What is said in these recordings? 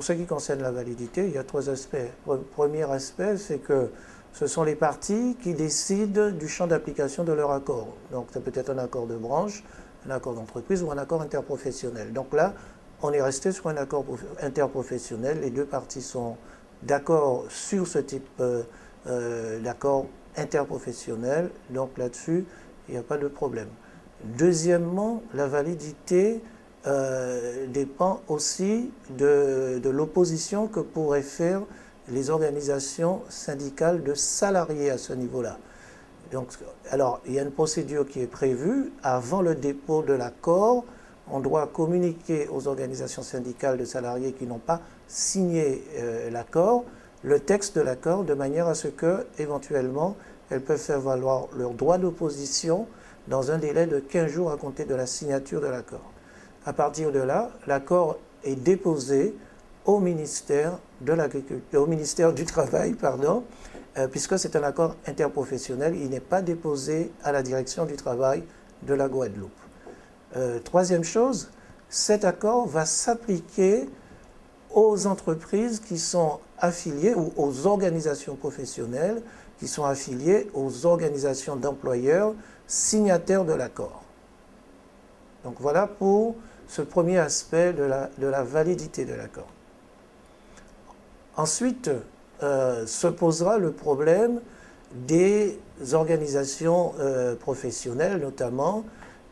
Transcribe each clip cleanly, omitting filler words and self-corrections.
pour ce qui concerne la validité, il y a trois aspects. Le premier aspect, c'est que ce sont les parties qui décident du champ d'application de leur accord. Donc ça peut être un accord de branche, un accord d'entreprise ou un accord interprofessionnel. Donc là, on est resté sur un accord interprofessionnel. Les deux parties sont d'accord sur ce type d'accord interprofessionnel. Donc là-dessus, il n'y a pas de problème. Deuxièmement, la validité dépend aussi de l'opposition que pourraient faire les organisations syndicales de salariés à ce niveau-là. Donc, alors, il y a une procédure qui est prévue. Avant le dépôt de l'accord, on doit communiquer aux organisations syndicales de salariés qui n'ont pas signé l'accord, le texte de l'accord, de manière à ce que, éventuellement, elles peuvent faire valoir leur droit d'opposition dans un délai de 15 jours à compter de la signature de l'accord. À partir de là, l'accord est déposé au ministère du Travail, puisque c'est un accord interprofessionnel. Il n'est pas déposé à la direction du travail de la Guadeloupe. Troisième chose, cet accord va s'appliquer aux entreprises qui sont affiliées ou aux organisations professionnelles qui sont affiliées aux organisations d'employeurs signataires de l'accord. Donc voilà pour ce premier aspect de la validité de l'accord. Ensuite, se posera le problème des organisations professionnelles, notamment,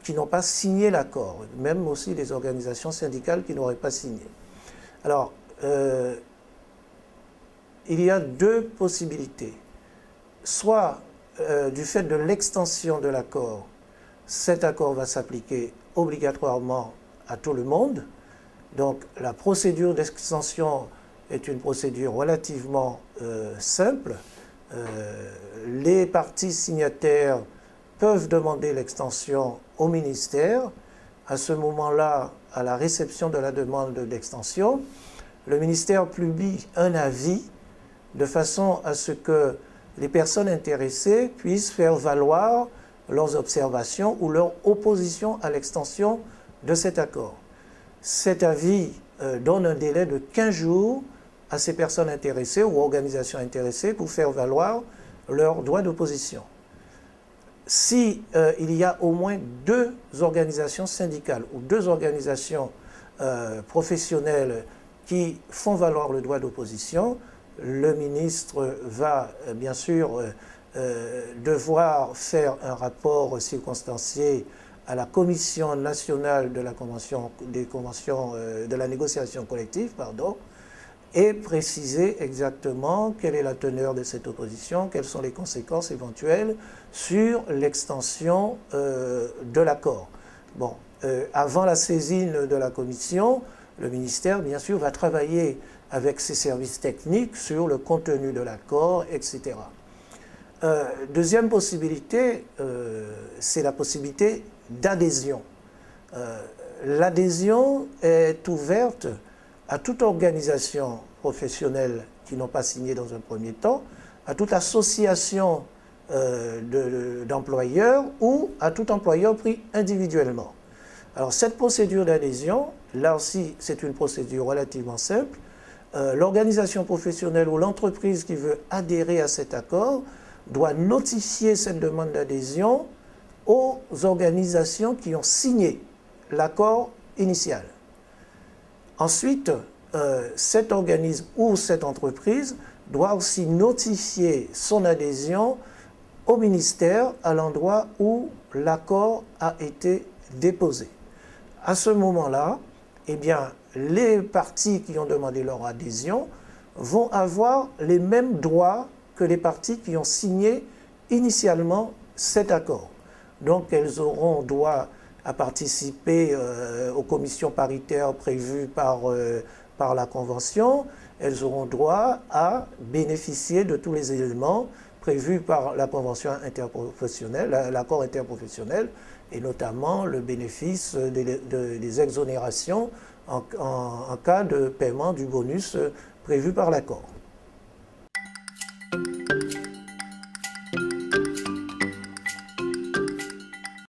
qui n'ont pas signé l'accord, même aussi des organisations syndicales qui n'auraient pas signé. Alors, il y a deux possibilités. Soit, du fait de l'extension de l'accord, cet accord va s'appliquer obligatoirement à tout le monde. Donc, la procédure d'extension est une procédure relativement simple. Les parties signataires peuvent demander l'extension au ministère. À ce moment-là, à la réception de la demande d'extension, le ministère publie un avis de façon à ce que les personnes intéressées puissent faire valoir leurs observations ou leur opposition à l'extension de cet accord. Cet avis donne un délai de 15 jours à ces personnes intéressées ou organisations intéressées pour faire valoir leur droit d'opposition. Si il y a au moins deux organisations syndicales ou deux organisations professionnelles qui font valoir le droit d'opposition, le ministre va bien sûr devoir faire un rapport circonstancié à la Commission nationale de la négociation collective, et préciser exactement quelle est la teneur de cette opposition, quelles sont les conséquences éventuelles sur l'extension de l'accord. Bon, avant la saisine de la Commission, le ministère, bien sûr, va travailler avec ses services techniques sur le contenu de l'accord, etc. Deuxième possibilité, c'est la possibilité d'adhésion. L'adhésion est ouverte à toute organisation professionnelle qui n'ont pas signé dans un premier temps, à toute association d'employeurs ou à tout employeur pris individuellement. Alors cette procédure d'adhésion, là aussi c'est une procédure relativement simple. L'organisation professionnelle ou l'entreprise qui veut adhérer à cet accord doit notifier cette demande d'adhésion aux organisations qui ont signé l'accord initial. Ensuite, cet organisme ou cette entreprise doit aussi notifier son adhésion au ministère à l'endroit où l'accord a été déposé. À ce moment-là, eh bien, les parties qui ont demandé leur adhésion vont avoir les mêmes droits que les parties qui ont signé initialement cet accord. Donc, elles auront droit à participer aux commissions paritaires prévues par la Convention. Elles auront droit à bénéficier de tous les éléments prévus par la Convention interprofessionnelle, l'accord interprofessionnel, et notamment le bénéfice des exonérations en cas de paiement du bonus prévu par l'accord.